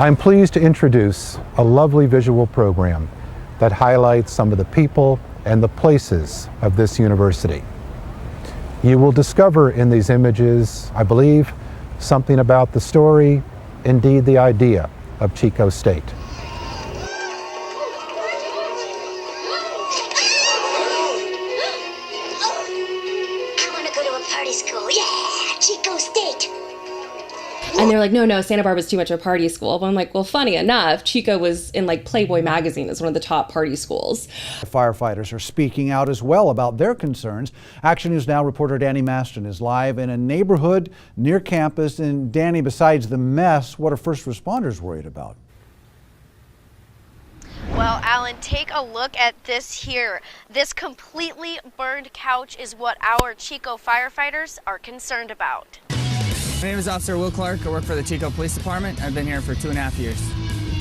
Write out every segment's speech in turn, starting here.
I'm pleased to introduce a lovely visual program that highlights some of the people and the places of this university. You will discover in these images, I believe, something about the story, indeed the idea of Chico State. I want to go to a party school. Yeah, Chico State. And they're like, no, Santa Barbara's too much of a party school. But I'm like, well, funny enough, Chico was in like Playboy magazine as one of the top party schools. Firefighters are speaking out as well about their concerns. Action News Now reporter Danny Maston is live in a neighborhood near campus. And Danny, besides the mess, what are first responders worried about? Well, Alan, take a look at this here. This completely burned couch is what our Chico firefighters are concerned about. My name is Officer Will Clark. I work for the Chico Police Department. I've been here for 2.5 years.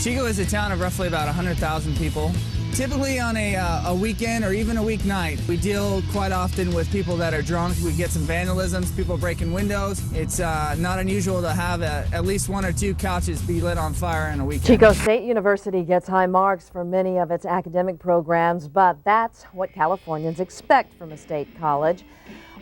Chico is a town of roughly about 100,000 people. Typically on a weekend or even a weeknight, we deal quite often with people that are drunk. We get some vandalisms, people breaking windows. It's not unusual to have at least 1 or 2 couches be lit on fire on a weekend. Chico State University gets high marks for many of its academic programs, but that's what Californians expect from a state college.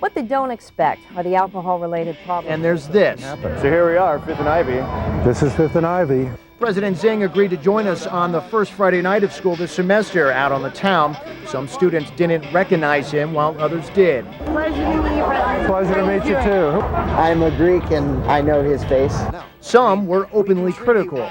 What they don't expect are the alcohol-related problems. And there's this. So here we are, Fifth and Ivy. This is Fifth and Ivy. President Zhang agreed to join us on the first Friday night of school this semester out on the town. Some students didn't recognize him while others did. Pleasure to meet you, President. Pleasure to meet you too. I'm a Greek and I know his face. Some were openly critical.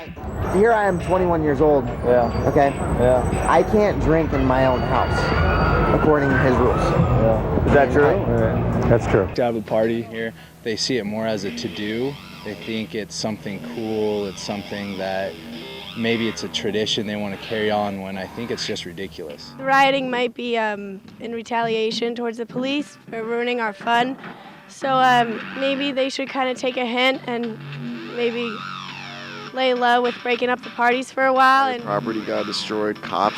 Here I am, 21 years old. Yeah. Okay? Yeah. I can't drink in my own house, according to his rules. Yeah. Is that true? That's true. To have a party here, they see it more as a to-do. They think it's something cool, it's something that maybe it's a tradition they want to carry on, when I think it's just ridiculous. The rioting might be in retaliation towards the police for ruining our fun. So maybe they should kind of take a hint and maybe lay low with breaking up the parties for a while. And property got destroyed, cop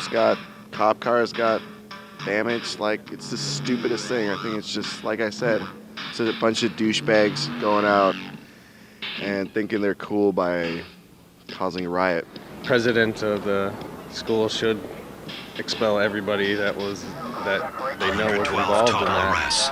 cars got damaged. Like, it's the stupidest thing. I think it's just, like I said, it's a bunch of douchebags going out and thinking they're cool by causing a riot. President of the school should expel everybody that they know was involved in that. Arrests.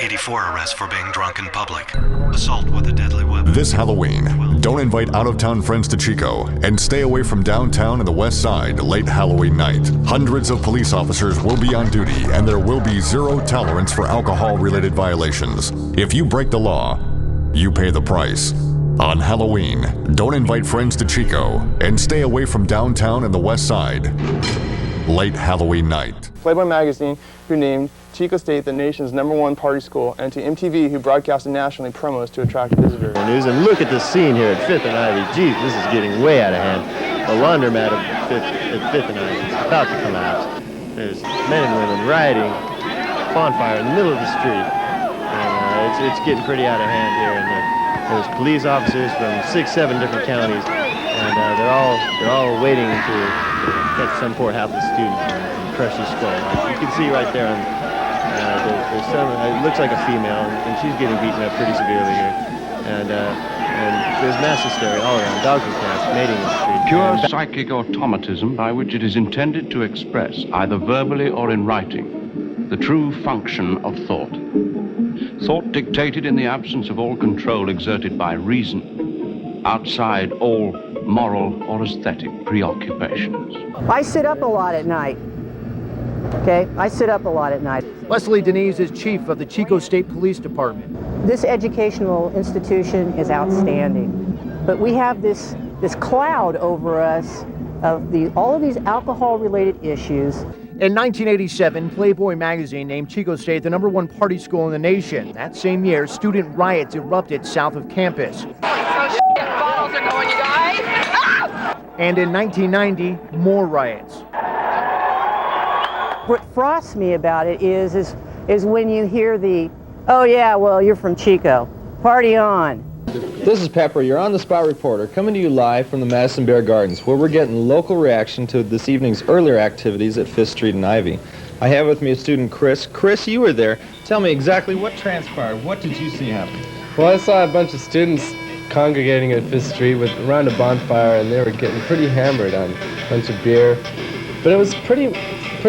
84 arrests for being drunk in public. Assault with a deadly weapon. This Halloween, don't invite out-of-town friends to Chico and stay away from downtown and the west side late Halloween night. Hundreds of police officers will be on duty and there will be zero tolerance for alcohol-related violations. If you break the law, you pay the price. On Halloween, don't invite friends to Chico and stay away from downtown and the west side late Halloween night. Playboy magazine, who named Chico State the nation's #1 party school, and to MTV, who broadcasted nationally promos to attract visitors. News, and look at the scene here at Fifth and Ivy. Geez, this is getting way out of hand. The laundromat at Fifth and Ivy is about to collapse. There's men and women rioting, bonfire in the middle of the street. And it's getting pretty out of hand here. And there's police officers from 6-7 different counties, and they're all waiting to catch some poor hapless student and crush his skull. Like you can see right there, there's some. It looks like a female, and she's getting beaten up pretty severely here. And there's mass hysteria all around. Dogs and cats mating in the street. Pure psychic automatism by which it is intended to express, either verbally or in writing, the true function of thought. Thought dictated in the absence of all control exerted by reason, outside all moral or aesthetic preoccupations. I sit up a lot at night. Okay, I sit up a lot at night. Leslie Denise is chief of the Chico State Police Department. This educational institution is outstanding, but we have this cloud over us of all of these alcohol-related issues. In 1987, Playboy magazine named Chico State the #1 party school in the nation. That same year, student riots erupted south of campus. Bottles are going, you guys! Ah! And in 1990, more riots. What frosts me about it is when you hear oh yeah, well, you're from Chico. Party on. This is Pepper, your on-the-spot reporter, coming to you live from the Madison Bear Gardens, where we're getting local reaction to this evening's earlier activities at 5th Street and Ivy. I have with me a student, Chris. Chris, you were there. Tell me exactly what transpired. What did you see happen? Well, I saw a bunch of students congregating at 5th Street around a bonfire, and they were getting pretty hammered on a bunch of beer. But it was pretty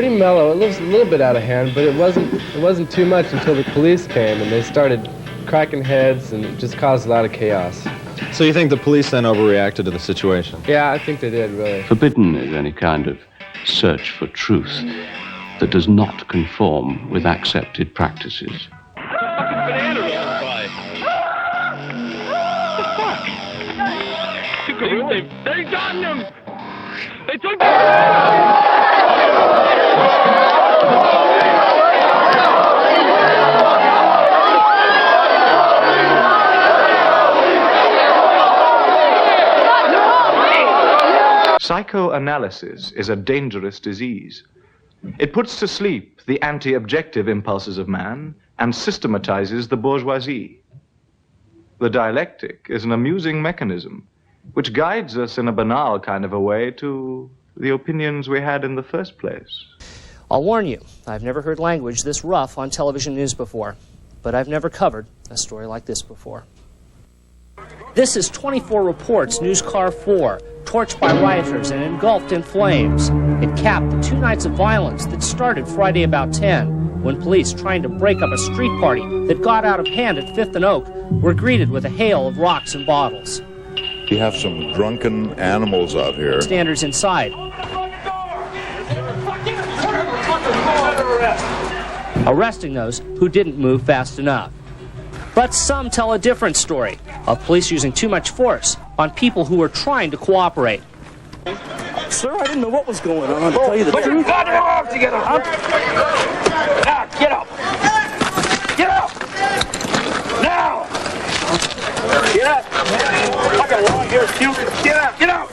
mellow. It was a little bit out of hand, but it wasn't too much until the police came, and they started cracking heads, and it just caused a lot of chaos. So you think the police then overreacted to the situation? Yeah, I think they did, really. Forbidden is any kind of search for truth that does not conform with accepted practices. They got him! They took Psychoanalysis is a dangerous disease. It puts to sleep the anti-objective impulses of man and systematizes the bourgeoisie. The dialectic is an amusing mechanism which guides us in a banal kind of a way to the opinions we had in the first place. I'll warn you, I've never heard language this rough on television news before, but I've never covered a story like this before. This is 24 Reports News Car 4, torched by rioters and engulfed in flames. It capped the 2 nights of violence that started Friday about 10, when police trying to break up a street party that got out of hand at 5th and Oak were greeted with a hail of rocks and bottles. We have some drunken animals out here. Standers inside, arresting those who didn't move fast enough. But some tell a different story of police using too much force on people who were trying to cooperate. Sir, I didn't know what was going on, to tell you the truth. Put your arms together! Now, get up! Get up! Now! Get up! I got a long hair, too. Get up! Get up!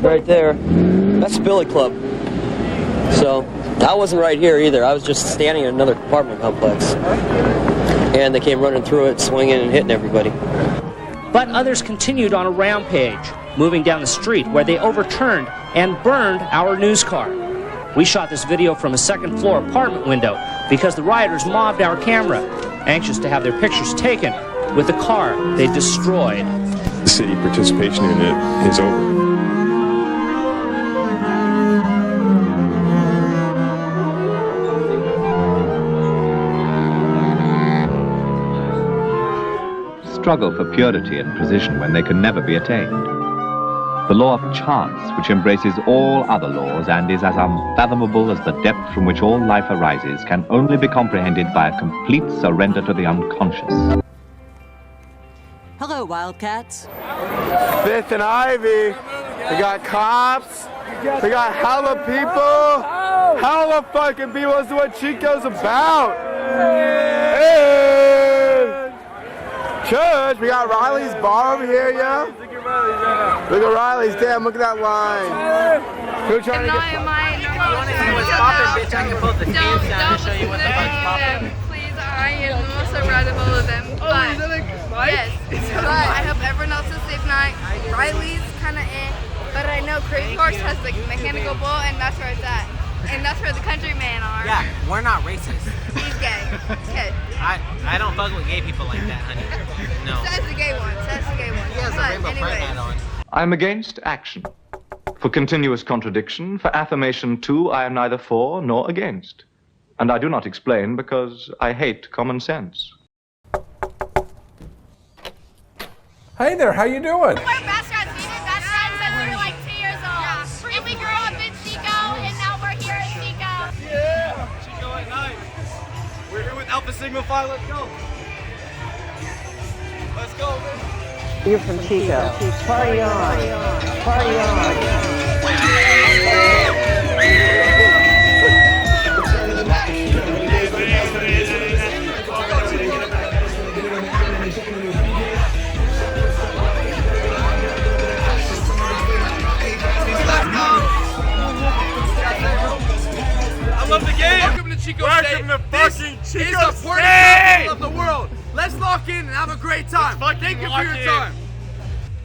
Right there, that's Billy Club. So, I wasn't right here either. I was just standing in another apartment complex. And they came running through it, swinging and hitting everybody. But others continued on a rampage, moving down the street where they overturned and burned our news car. We shot this video from a second-floor apartment window because the rioters mobbed our camera, anxious to have their pictures taken with the car they destroyed. The city participation unit is over. Struggle for purity and precision when they can never be attained. The law of chance, which embraces all other laws and is as unfathomable as the depth from which all life arises, can only be comprehended by a complete surrender to the unconscious. Hello, Wildcats. 5th and Ivy. We got cops. We got hella people. Hella fucking people. This is what Chico's about. Hey! Church, we got Riley's bar over here, yo. Look at Riley's. Damn, look at that line. Who trying to get... If you want to see what's poppin', bitch, I can pull the cans down and show you what the fuck's poppin'. Please, I am the most irritable of them. But, yes, but I hope everyone else has a safe night. Riley's kind of but I know Crazy Horse has the mechanical bull, and that's where it's at. And that's where the countrymen are. Yeah, we're not racist. He's gay. Kid. I don't fuck with gay people like that, honey. No. Says the gay one. Says the gay one. He has a rainbow pride hat on. I'm against action. For continuous contradiction, for affirmation too, I am neither for nor against. And I do not explain because I hate common sense. Hey there, how you doing? We're best friends. We've been best friends since we were like 2 years old. Yeah. And we grew up in Chico, and now we're here in Chico. Yeah, Chico at night. We're here with Alpha Sigma Phi. Let's go. Let's go, man. You're from Chico. Party on. Party on. I love the game. Welcome to Chico State. Welcome to fucking Chico State. This is the party capital of the world. Let's lock in and have a great time. Thank you for your time.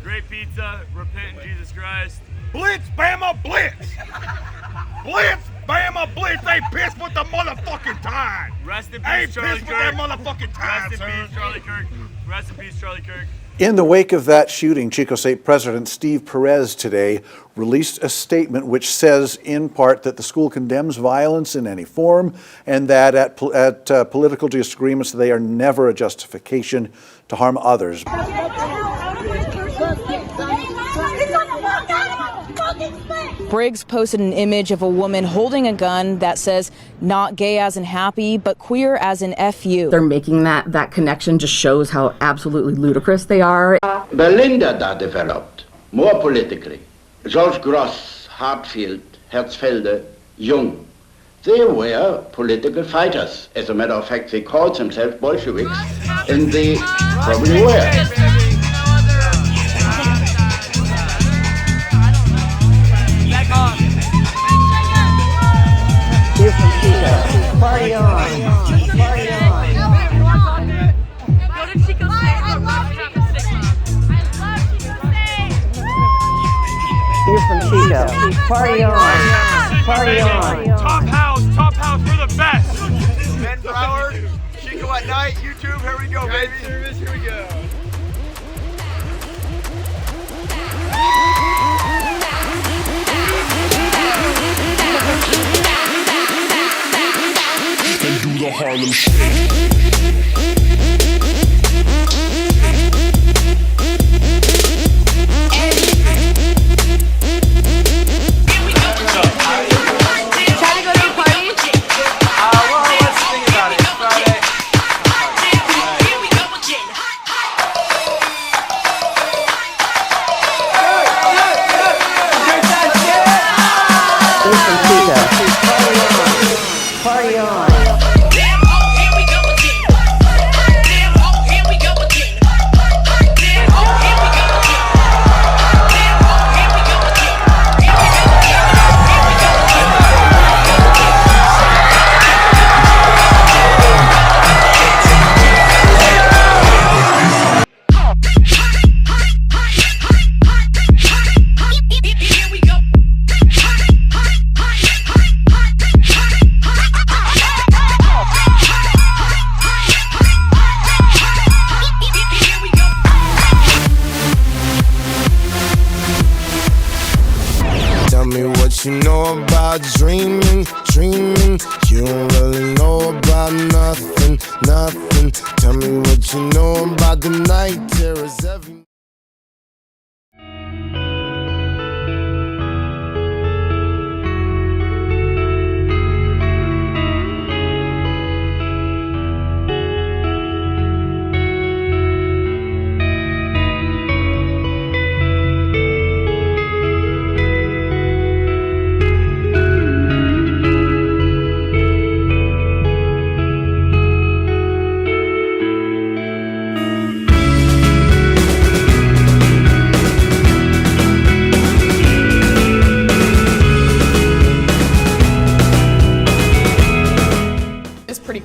Great pizza, repent in Jesus Christ. Blitz, Bama, blitz! Blitz, Bama, blitz! They pissed with the motherfucking time! Rest in peace, Charlie Kirk. With that motherfucking time, Rest in peace, Charlie Kirk. Rest in peace, Charlie Kirk. In the wake of that shooting, Chico State President Steve Perez today released a statement which says, in part, that the school condemns violence in any form and that at political disagreements, they are never a justification to harm others. Briggs posted an image of a woman holding a gun that says, not gay as in happy, but queer as in FU. They're making that connection just shows how absolutely ludicrous they are. Belinda da developed more politically. George Gross, Hartfield, Herzfelde, Jung. They were political fighters. As a matter of fact, they called themselves Bolsheviks, and they probably were. Here from Chico. Party on. Party on. Go to Chico State. I love Chico State. Here from Chico. Party on. Party on. Top house, we're the best. Ben Broward, Chico at night, YouTube, here we go, baby. Service, here we go. Do the Harlem Shake. Party on. You know about dreaming, you don't really know about nothing. Tell me what you know about the night terrors every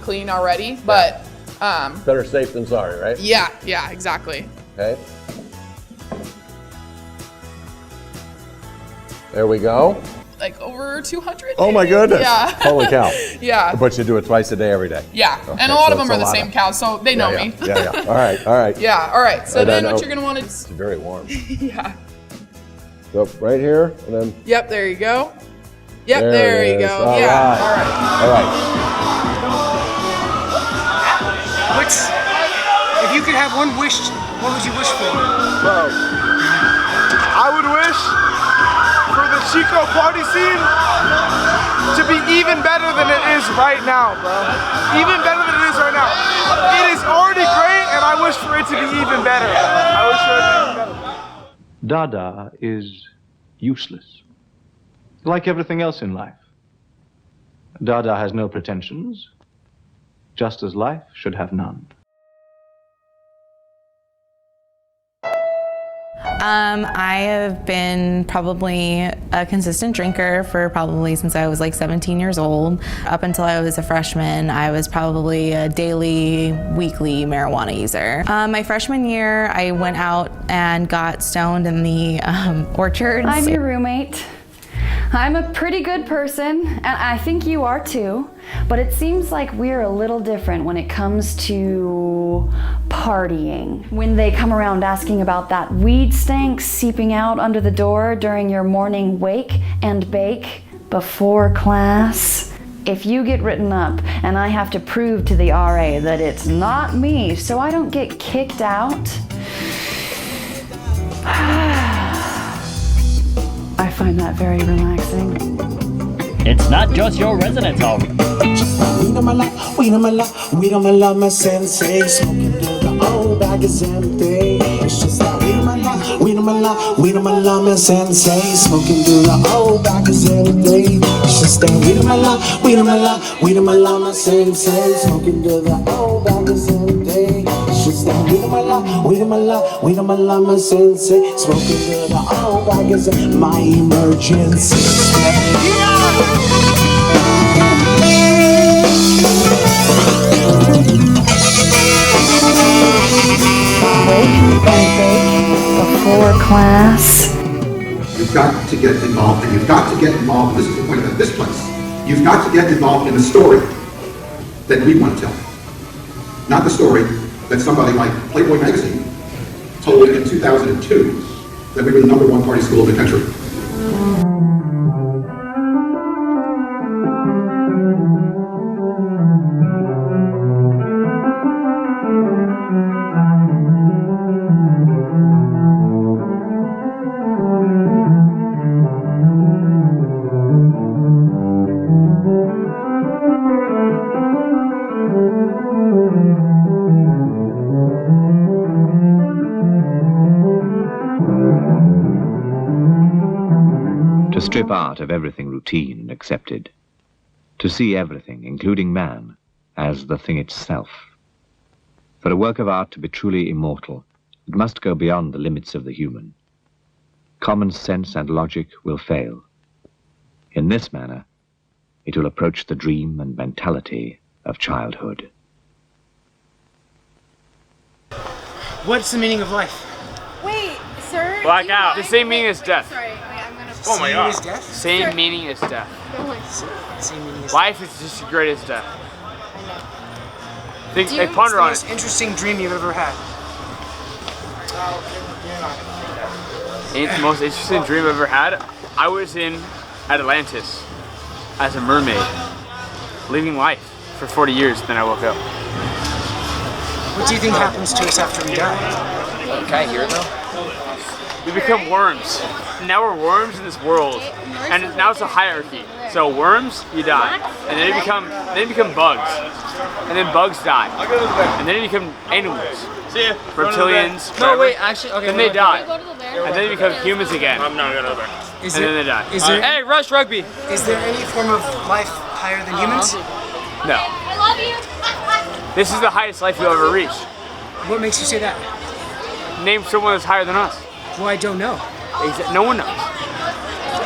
clean already, but better safe than sorry, right? yeah, exactly. Okay. There we go. Like over 200. Oh my goodness. Yeah. Holy cow. Yeah. But you do it twice a day, every day. Yeah. Okay, And a lot so of them it's are the same cows, so they know me. Yeah. All right. Yeah, all right. So then what you're going to want to... It's very warm. Yeah. So right here, and then... Yep, there you go. Yep, there you go. All yeah, right. All right. If you could have one wish, what would you wish for? Bro, I would wish for the Chico party scene to be even better than it is right now, bro. Even better than it is right now. It is already great, and I wish for it to be even better. I wish for it to be even better. Dada is useless. Like everything else in life. Dada has no pretensions, just as life should have none. I have been probably a consistent drinker for probably since I was like 17 years old. Up until I was a freshman, I was probably a daily, weekly marijuana user. My freshman year, I went out and got stoned in the orchards. I'm your roommate. I'm a pretty good person, and I think you are too, but it seems like we're a little different when it comes to partying. When they come around asking about that weed stank seeping out under the door during your morning wake and bake before class, if you get written up and I have to prove to the RA that it's not me so I don't get kicked out, I find that very relaxing. It's not just your residence home. Weed on my love, my sensei. Smoking till the old bag is empty. It's just that weed on my love, my sensei. Smoking till the old bag is empty. It's just that weed on my love, my sensei. Smoking till the old bag is empty. It's just that weed on my love, my sensei. Smoking till the old bag is my emergency. Before class. You've got to get involved, and you've got to get involved, this is the point of this place, you've got to get involved in a story that we want to tell. Not the story that somebody like Playboy magazine told in 2002 that we were the #1 party school in the country. To strip art of everything routine and accepted. To see everything, including man, as the thing itself. For a work of art to be truly immortal, it must go beyond the limits of the human. Common sense and logic will fail. In this manner, it will approach the dream and mentality of childhood. What's the meaning of life? Wait, sir. Blackout. The same meaning as death. Sorry, wait, I'm gonna. Oh my God. Same as death? Same meaning as death. Same meaning as Life is just as great as death. Think, death. ponder on What's the it. most interesting dream you've ever had? Ain't the most interesting dream I've ever had. I was in Atlantis as a mermaid, living life for 40 years. Then I woke up. What do you think happens to us after we die? Can I hear it though? We become worms. Now we're worms in this world, and now it's a hierarchy. So worms, you die, and then you become bugs, and then bugs die, and then you become animals. See ya. Reptilians. No, wait, actually, okay. Then they die, and then you become humans again. I'm not gonna go there. And then they die. Hey, Rush Rugby. Is there any form of life higher than humans? No. I love you. This is the highest life you'll ever reach. What makes you say that? Name someone that's higher than us. Well, I don't know. No one knows.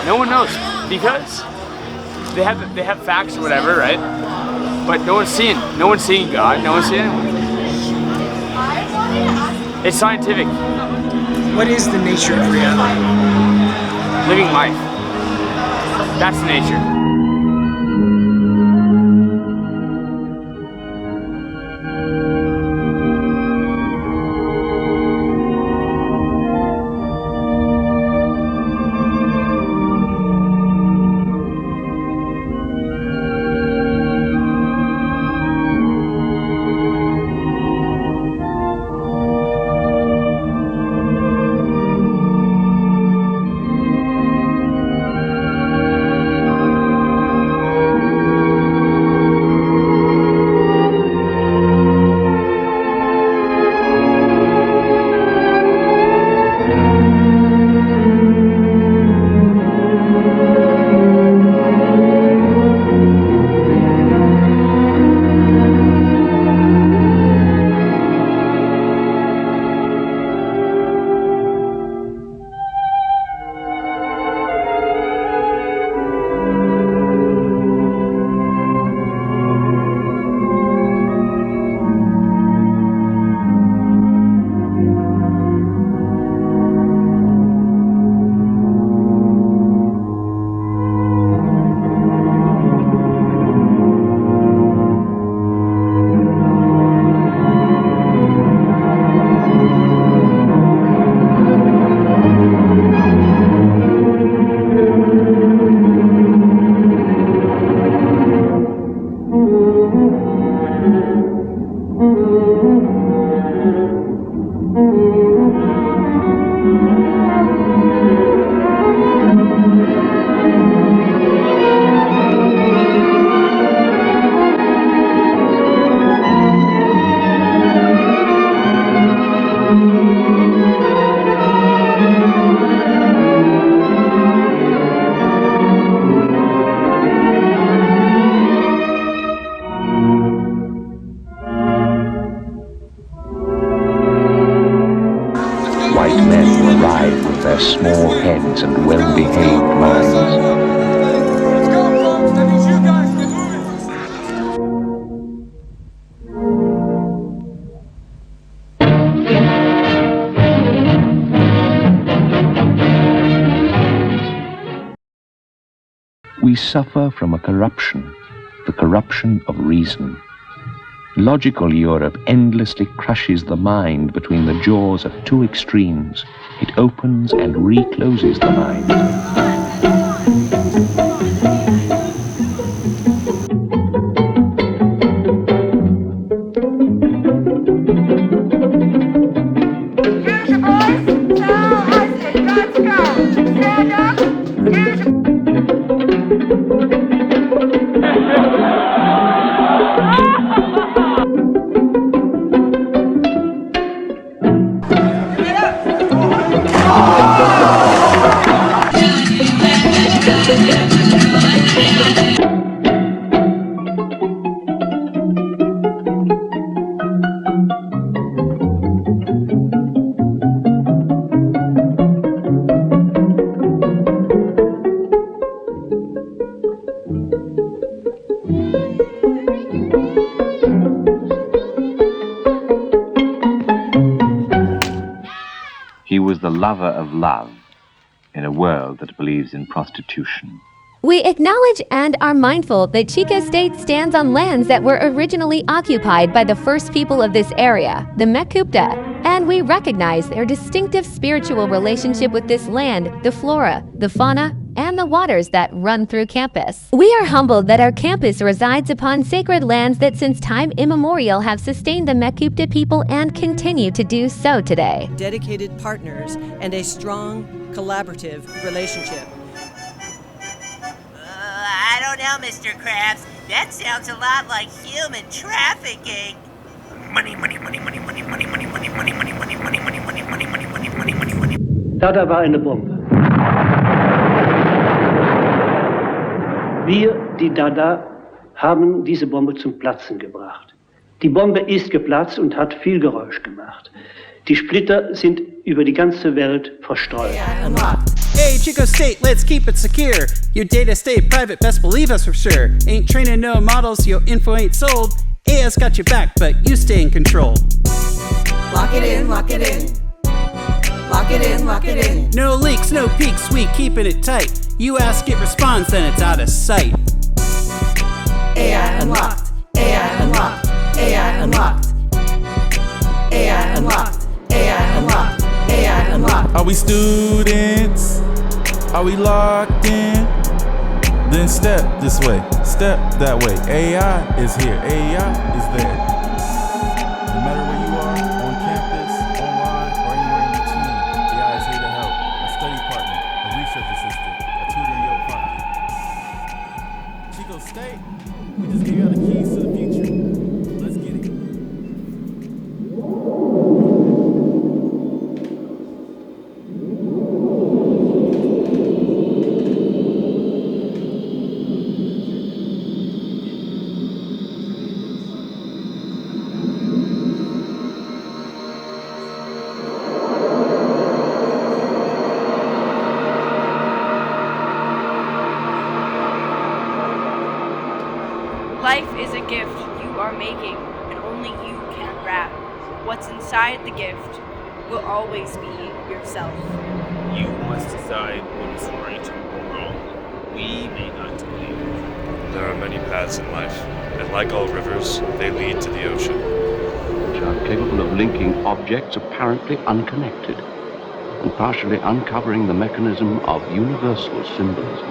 No one knows because they have facts or whatever, right? But no one's seeing God. No one's seeing anyone. It's scientific. What is the nature of reality? Living life. That's the nature. well-behaved minds. Let's go, folks. That means you guys can move it. We suffer from a corruption, the corruption of reason. Logical Europe endlessly crushes the mind between the jaws of two extremes. It opens and recloses the mind. He was the lover of love in a world that believes in prostitution. We acknowledge and are mindful that Chico State stands on lands that were originally occupied by the first people of this area, the Metkupta, and we recognize their distinctive spiritual relationship with this land, the flora, the fauna, and the waters that run through campus. We are humbled that our campus resides upon sacred lands that since time immemorial have sustained the Metkupta people and continue to do so today. Dedicated partners and a strong collaborative relationship. I don't know, Mr. Krabs. That sounds a lot like human trafficking. Money, money, money, money, money, money, money, money, money, money, money, money, money, money, money, money, money, money, money, money. Dada war eine Bombe. Wir, die Dada, haben diese Bombe zum Platzen gebracht. Die Bombe ist geplatzt und hat viel Geräusch gemacht. Die Splitter sind über die ganze Welt verstreut. Hey, Chico State, let's keep it secure. Your data stay private, best believe us for sure. Ain't training no models, your info ain't sold. AI's got your back, but you stay in control. Lock it in, lock it in. Lock it in, lock it in. No leaks, no peeks, we keeping it tight. You ask, it responds, then it's out of sight. AI unlocked, AI unlocked, AI unlocked. AI unlocked, AI unlocked, AI unlocked. Are we students? Are we locked in? Then step this way, step that way. AI is here, AI is there. No matter where you are, on campus, online, or anywhere in between, AI is here to help. A study partner, a research assistant, a tutor in your pocket. Chico State, we just gave you all the keys to the future. Let's get it. Life is a gift you are making, and only you can unwrap. What's inside the gift will always be yourself. You must decide what is right or wrong. We may not believe. There are many paths in life, and like all rivers, they lead to the ocean. Which are capable of linking objects apparently unconnected and partially uncovering the mechanism of universal symbolism.